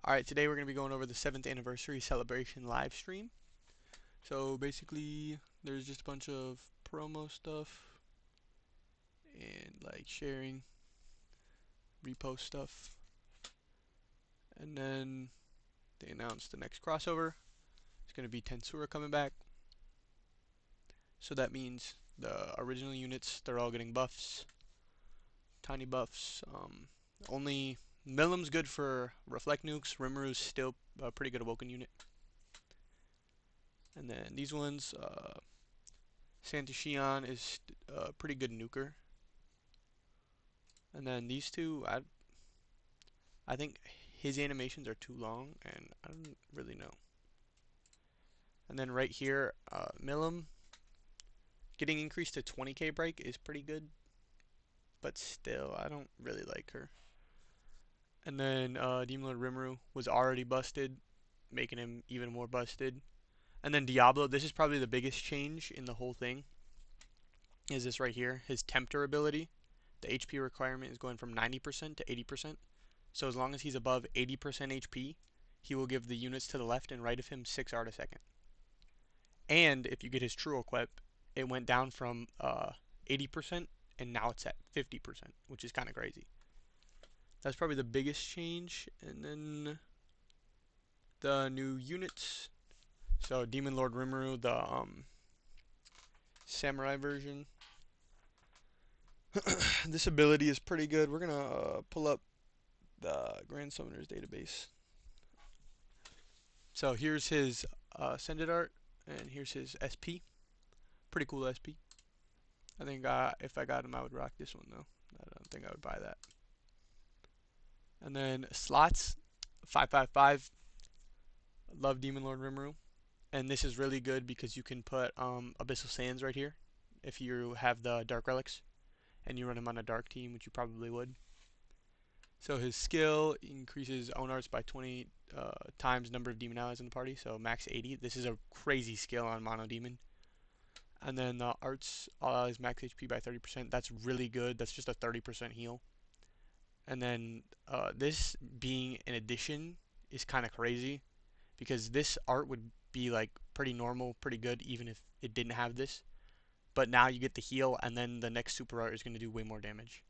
Alright, today we're going to be going over the 7th anniversary celebration live stream. So basically, there's just a bunch of promo stuff and like sharing, repost stuff. And then they announced the next crossover. It's going to be Tensura coming back. So that means the original units, they're all getting buffs, tiny buffs. Only Milim's good for reflect nukes. Rimuru's still a pretty good awoken unit. And then these ones, Santa Shion is a pretty good nuker. And then these two, I think his animations are too long, and I don't really know. And then right here, Milim, getting increased to 20k break is pretty good, but still, I don't really like her. And then Demon Lord Rimuru was already busted, making him even more busted. And then Diablo, this is probably the biggest change in the whole thing, is this right here, his Tempter ability. The HP requirement is going from 90% to 80%. So as long as he's above 80% HP, he will give the units to the left and right of him 6 art a second. And if you get his true equip, it went down from 80% and now it's at 50%, which is kind of crazy. That's probably the biggest change. And then the new units. So Demon Lord Rimuru, the samurai version. This ability is pretty good. We're gonna pull up the Grand Summoners database. So here's his Ascended art, and here's his SP. Pretty cool SP. I think if I got him, I would rock this one though. I don't think I would buy that. And then slots, 555. Love Demon Lord Rimuru, and this is really good because you can put Abyssal Sands right here if you have the Dark Relics, and you run him on a Dark team, which you probably would. So his skill increases own arts by 20 times number of demon allies in the party, so max 80. This is a crazy skill on Mono Demon. And then the arts is max HP by 30%. That's really good. That's just a 30% heal. And then this being an addition is kind of crazy because this art would be like pretty normal, pretty good even if it didn't have this. But now you get the heal, and then the next super art is going to do way more damage.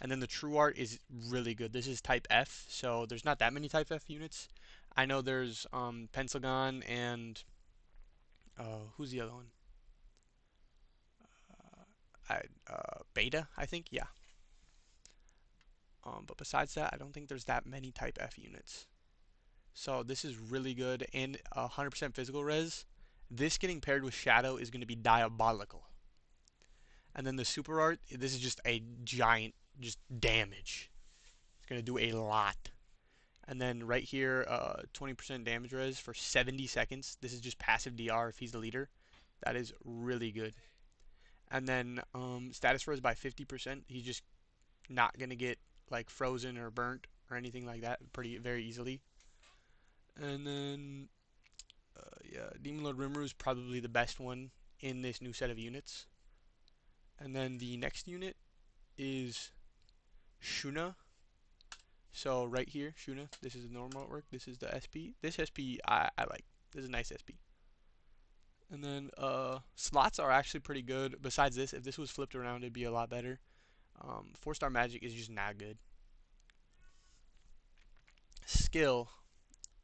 And then the true art is really good. This is type F, so there's not that many type F units. I know there's Pensagon and who's the other one? Beta, I think. Yeah. But besides that, I don't think there's that many type F units. So this is really good, and 100% physical res. This getting paired with Shadow is going to be diabolical. And then the super art, this is just a giant, just damage. It's going to do a lot. And then right here, 20% damage res for 70 seconds. This is just passive DR if he's the leader. That is really good. And then status res by 50%. He's just not going to get like frozen or burnt or anything like that very easily. And then, yeah, Demon Lord Rimuru is probably the best one in this new set of units. And then the next unit is Shuna. So right here, Shuna, this is the normal artwork. This is the SP. This SP I like. This is a nice SP. And then slots are actually pretty good. Besides this, if this was flipped around, it'd be a lot better. 4-star magic is just not good. Skill.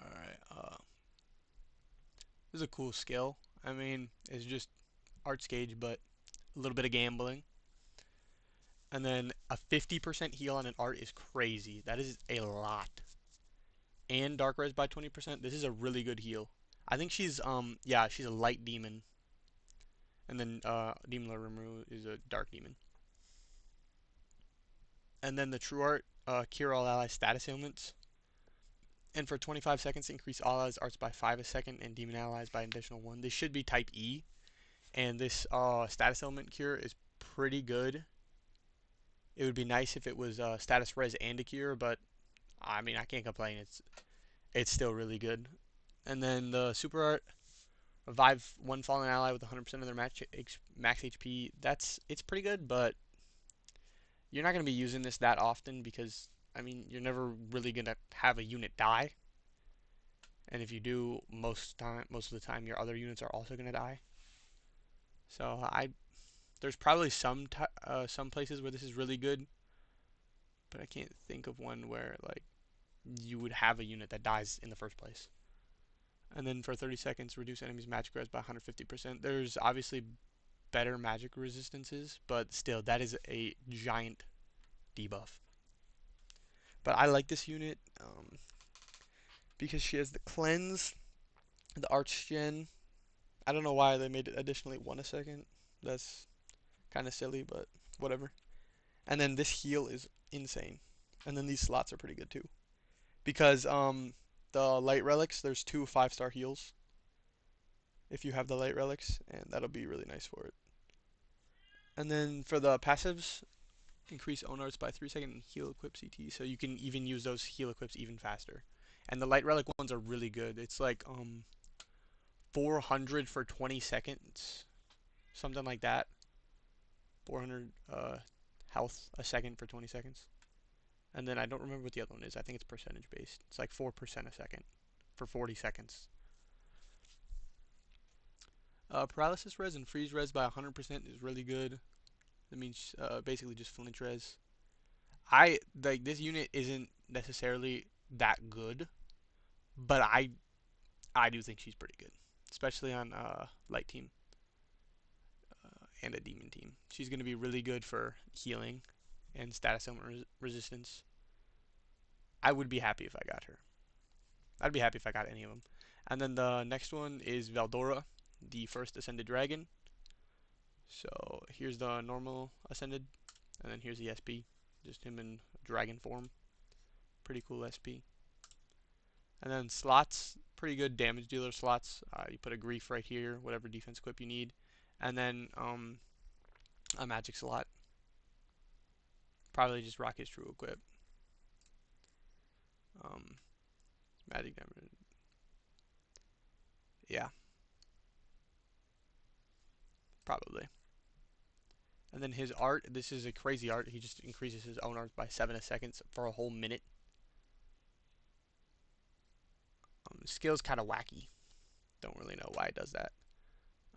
Alright, this is a cool skill. I mean, it's just Arts Gauge, but a little bit of gambling. And then a 50% heal on an art is crazy. That is a lot. And Dark Res by 20%. This is a really good heal. I think she's yeah, she's a light demon. And then Demon Lord Rimuru is a dark demon. And then the true art, cure all allies status ailments. And for 25 seconds, increase all allies arts by 5 a second and demon allies by an additional 1. This should be type E. And this status ailment cure is pretty good. It would be nice if it was status res and a cure, but I mean, I can't complain. It's still really good. And then the super art, revive one fallen ally with 100% of their max HP. It's pretty good, but you're not going to be using this that often because I mean, you're never really going to have a unit die. and if you do, most of the time, your other units are also gonna die. So there's probably some places where this is really good, but I can't think of one where like you would have a unit that dies in the first place. And then for 30 seconds, reduce enemies' magic res by 150%. There's obviously better magic resistances, but still, that is a giant debuff. But I like this unit because she has the cleanse, the archgen. I don't know why they made it additionally 1 a second. That's kind of silly, but whatever. And then this heal is insane. And then these slots are pretty good too. Because the light relics, there's 2 5-star heals if you have the light relics, and that'll be really nice for it. And then for the passives, increase own arts by 3 seconds and heal equip CT, so you can even use those heal equips even faster. And the light relic ones are really good. It's like 400 for 20 seconds, something like that. 400 health a second for 20 seconds. And then I don't remember what the other one is. I think it's percentage based. It's like 4% a second for 40 seconds. Paralysis res and freeze res by 100% is really good. That means basically just flinch res. I like this unit isn't necessarily that good, but I do think she's pretty good, especially on light team and a demon team. She's gonna be really good for healing and status element resistance. I would be happy if I got her. I'd be happy if I got any of them. And then the next one is Veldora, the first ascended dragon. So here's the normal ascended, and then here's the SP, just him in dragon form. Pretty cool SP. And then slots, pretty good damage dealer slots. You put a grief right here, whatever defense equip you need, and then a magic slot. Probably just rock his true equip. Magic damage. Yeah, probably. And then his art, this is a crazy art. He just increases his own art by 7 a second for a whole minute. Skill's kind of wacky. Don't really know why it does that.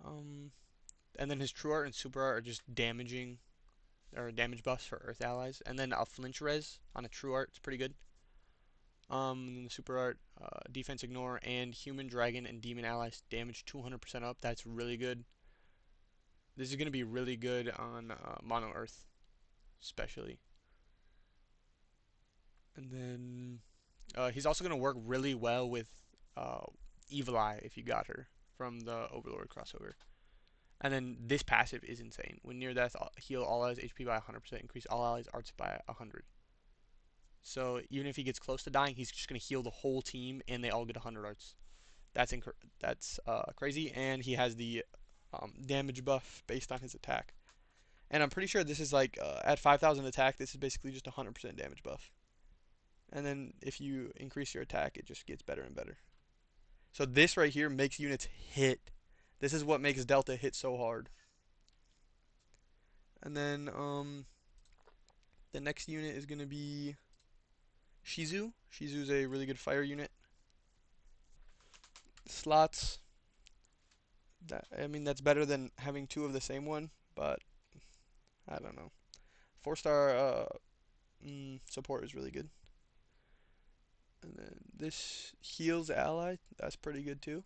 And then his true art and super art are just damaging, or damage buffs for earth allies. And then a flinch res on a true art, it's pretty good. And the super art, defense ignore, and human, dragon, and demon allies damage 200% up. That's really good. This is going to be really good on mono earth, especially. And then he's also going to work really well with Evil Eye if you got her from the Overlord crossover. And then this passive is insane. When near death, heal all allies HP by 100%, increase all allies arts by 100. So even if he gets close to dying, he's just going to heal the whole team, and they all get 100 arts. That's crazy, and he has the damage buff based on his attack. And I'm pretty sure this is like at 5,000 attack, this is basically just 100% damage buff. And then if you increase your attack, it just gets better and better. So this right here makes units hit. This is what makes Delta hit so hard. And then the next unit is going to be Shizu. Shizu's a really good fire unit. Slots. That's better than having 2 of the same one, but I don't know. 4-star support is really good. And then this heals ally. That's pretty good too.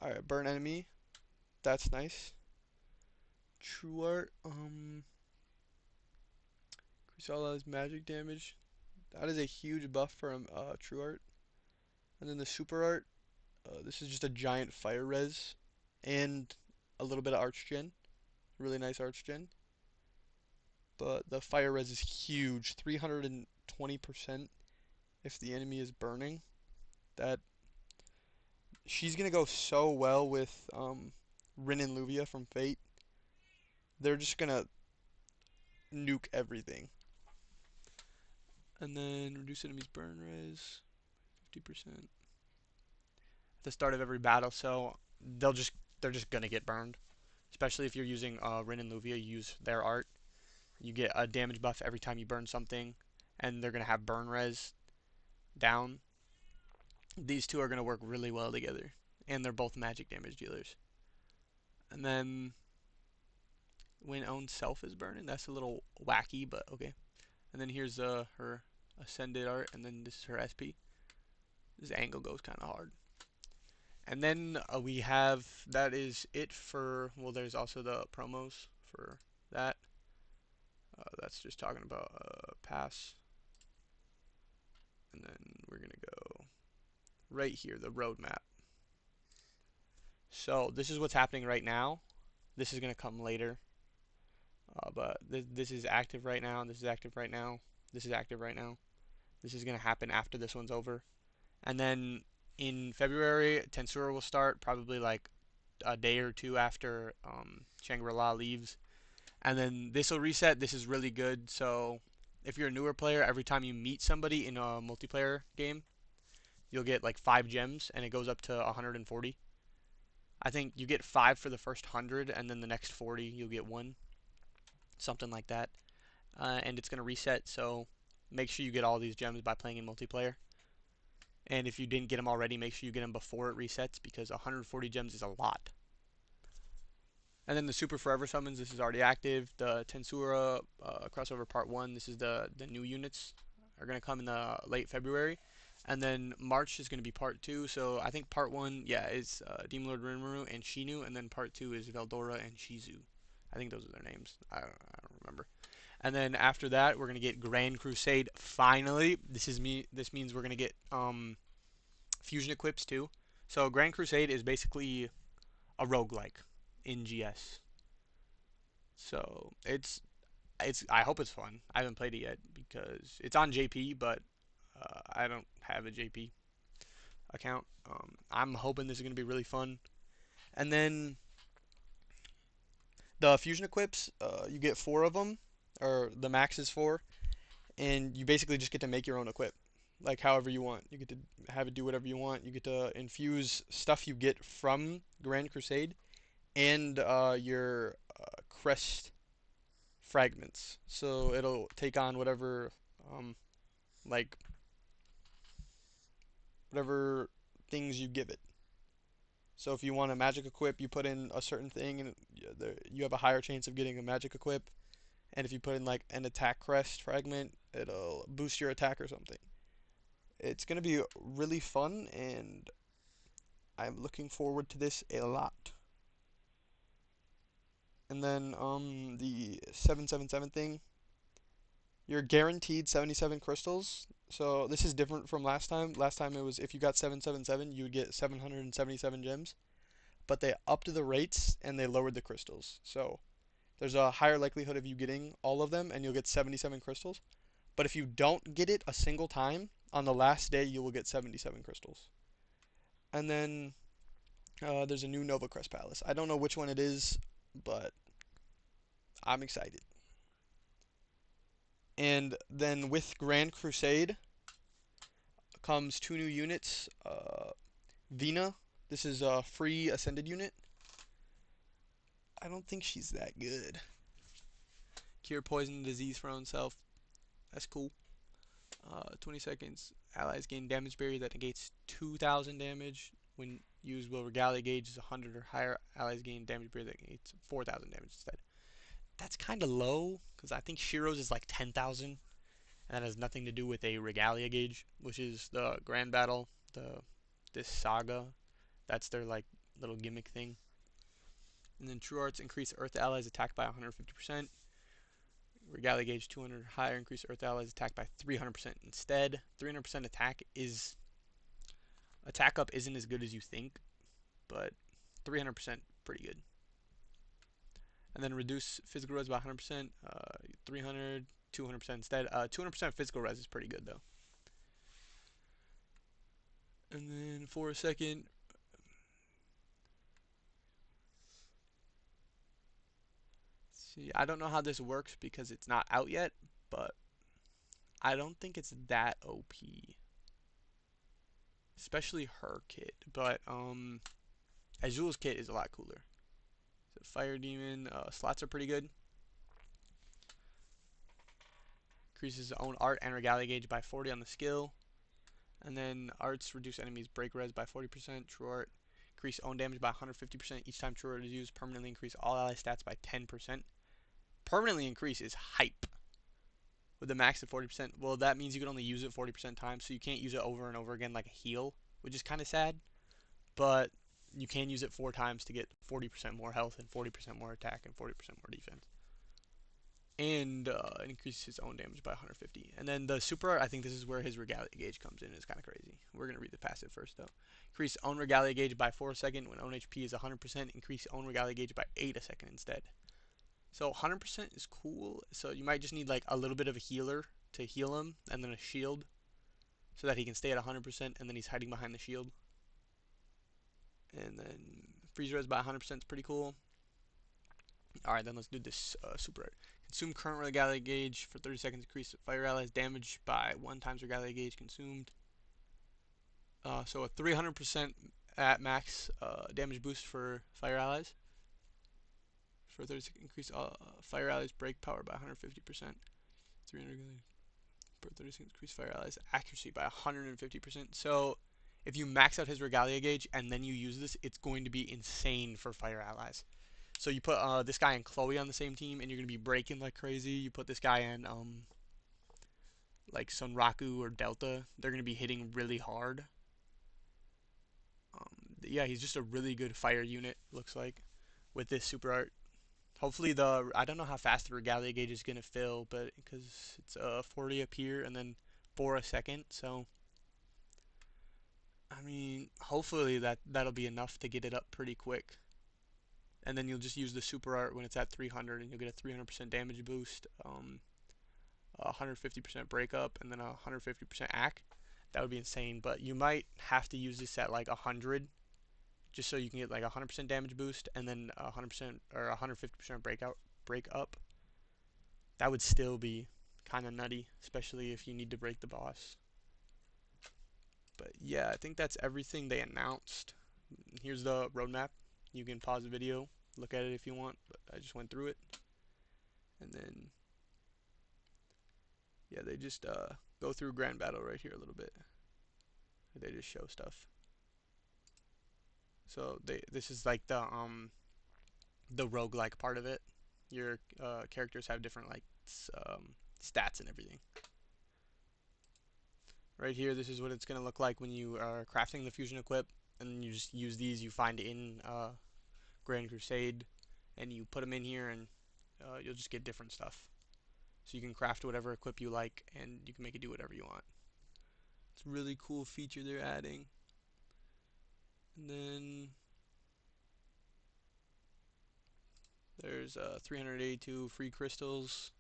Alright, burn enemy. That's nice. True art. Increase all allies magic damage. That is a huge buff from true art. And then the super art. This is just a giant fire res and a little bit of archgen. Really nice archgen. But the fire res is huge. 320% if the enemy is burning. That she's gonna go so well with Rin and Luvia from Fate. They're just gonna nuke everything. And then reduce enemies burn res 50% at the start of every battle, so they're just gonna get burned. Especially if you're using Rin and Luvia, you use their art. You get a damage buff every time you burn something, and they're gonna have burn res down. These two are going to work really well together, and they're both magic damage dealers. And then when own self is burning, that's a little wacky, but okay. And then here's her ascended art, and then this is her SP. This angle goes kind of hard. And then we have, that is it for, well, there's also the promos for that. That's just talking about pass. And then we're going to go right here, the roadmap. So this is what's happening right now. This is going to come later. But this is active right now, this is active right now, this is active right now. This is going to happen after this one's over. And then in February, Tensura will start, probably like a day or two after Shangri-La leaves. And then this will reset. This is really good. So if you're a newer player, every time you meet somebody in a multiplayer game, you'll get like 5 gems, and it goes up to 140. I think you get 5 for the first 100, and then the next 40 you'll get 1. Something like that. And it's going to reset, so make sure you get all these gems by playing in multiplayer. And if you didn't get them already, make sure you get them before it resets, because 140 gems is a lot. And then the Super Forever Summons, this is already active. The Tensura Crossover Part 1, this is the new units are going to come in the late February. And then March is going to be Part 2, so I think Part 1, yeah, is Demon Lord Rimuru and Shinu, and then Part 2 is Veldora and Shizu. I think those are their names. I don't remember. And then after that, we're going to get Grand Crusade finally. This means we're going to get fusion equips too. So Grand Crusade is basically a roguelike in GS. So it's I hope it's fun. I haven't played it yet because it's on JP, but I don't have a JP account. I'm hoping this is going to be really fun. And then the fusion equips, you get 4 of them, or the max is 4, and you basically just get to make your own equip, like however you want. You get to have it do whatever you want. You get to infuse stuff you get from Grand Crusade and your crest fragments. So it'll take on whatever, like whatever things you give it. So if you want a magic equip, you put in a certain thing, and you have a higher chance of getting a magic equip. And if you put in like an attack crest fragment, it'll boost your attack or something. It's gonna be really fun, and I'm looking forward to this a lot. And then the 777 thing, you're guaranteed 77 crystals. So this is different from last time. Last time it was if you got 777, you would get 777 gems. But they upped the rates and they lowered the crystals. So there's a higher likelihood of you getting all of them, and you'll get 77 crystals. But if you don't get it a single time, on the last day you will get 77 crystals. And then there's a new Nova Crest Palace. I don't know which one it is, but I'm excited. And then with Grand Crusade comes 2 new units. Vina, this is a free Ascended unit. I don't think she's that good. Cure poison disease for own self. That's cool. 20 seconds. Allies gain damage barrier that negates 2,000 damage. When used, will Regalia gauge is 100 or higher. Allies gain damage barrier that negates 4,000 damage instead. That's kind of low, because I think Shiro's is like 10,000. And that has nothing to do with a Regalia gauge, which is the Grand Battle, this saga. That's their like little gimmick thing. And then True Arts increase Earth allies attack by 150%. Regalia gauge 200 or higher, increase Earth allies attack by 300% instead. 300% attack up isn't as good as you think, but 300% pretty good. And then reduce physical res by 100%, 300, 200% instead. 200% physical res is pretty good though. And then for a second, see, I don't know how this works because it's not out yet, but I don't think it's that OP. Especially her kit, but Azul's kit is a lot cooler. So Fire Demon, slots are pretty good. Increases his own art and Regalia gauge by 40 on the skill. And then arts reduce enemies break res by 40%. True art increase own damage by 150% each time true art is used. Permanently increase all ally stats by 10%. Permanently increase is hype. With the max at 40%, well, that means you can only use it 40% times, so you can't use it over and over again like a heal, which is kind of sad. But you can use it 4 times to get 40% more health and 40% more attack and 40% more defense. And it increases his own damage by 150. And then the super art, I think this is where his regalia gauge comes in. It's kind of crazy. We're going to read the passive first, though. Increase own regalia gauge by 4 a second when own HP is 100%. Increase own regalia gauge by 8 a second instead. So 100% is cool. So you might just need like a little bit of a healer to heal him, and then a shield so that he can stay at 100%, and then he's hiding behind the shield. And then freeze res by 100% is pretty cool. Alright, then let's do this super art. Consume current regalia gauge for 30 seconds. Increase fire allies damage by 1 times regalia gauge consumed. So a 300% at max damage boost for fire allies. For 30 seconds, increase fire allies break power by 150%. 300 per 30 seconds, increase fire allies accuracy by 150%. So if you max out his regalia gauge and then you use this, it's going to be insane for fire allies. So you put this guy and Chloe on the same team, and you're gonna be breaking like crazy. You put this guy in like Sonraku or Delta, they're gonna be hitting really hard. Yeah, he's just a really good fire unit, looks like, with this super art. Hopefully I don't know how fast the regalia gauge is gonna fill, but because it's 40 up here and then 4 a second, so I mean, hopefully that'll be enough to get it up pretty quick. And then you'll just use the super art when it's at 300, and you'll get a 300% damage boost, 150% breakup, and then a 150% AC. That would be insane, but you might have to use this at like 100, just so you can get like a 100% damage boost, and then 100% or 150% breakup. That would still be kind of nutty, especially if you need to break the boss. But yeah, I think that's everything they announced. Here's the roadmap. You can pause the video, look at it if you want, but I just went through it. And then, yeah, they just go through Grand Battle right here a little bit. They just show stuff. So this is like the roguelike part of it. Your characters have different like stats and everything. Right here, this is what it's going to look like when you are crafting the fusion equip, and you just use these you find in Grand Crusade, and you put them in here, and you'll just get different stuff. So you can craft whatever equip you like, and you can make it do whatever you want. It's a really cool feature they're adding. And then there's 382 free crystals.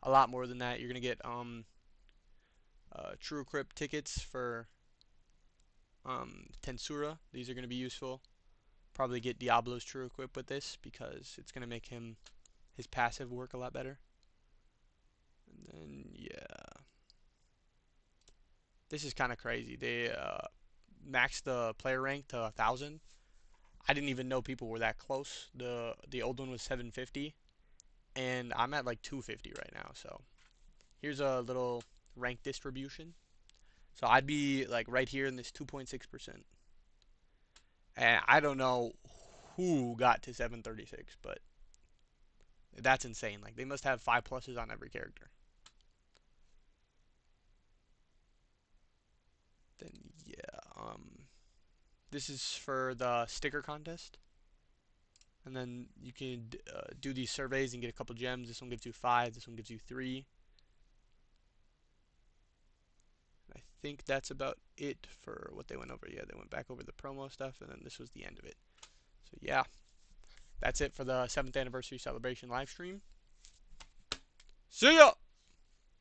A lot more than that. You're gonna get True Equip tickets for Tensura. These are gonna be useful. Probably get Diablo's True Equip with this because it's gonna make his passive work a lot better. And then yeah, this is kind of crazy. They maxed the player rank to 1,000. I didn't even know people were that close. The old one was 750, and I'm at like 250 right now. So here's a little rank distribution. So I'd be like right here in this 2.6%. And I don't know who got to 736, but that's insane. Like they must have 5 pluses on every character. Then yeah, this is for the sticker contest. And then you can do these surveys and get a couple gems. This one gives you 5, this one gives you 3. I think that's about it for what they went over. Yeah, they went back over the promo stuff, and then this was the end of it. So yeah, that's it for the 7th anniversary celebration live stream. See ya!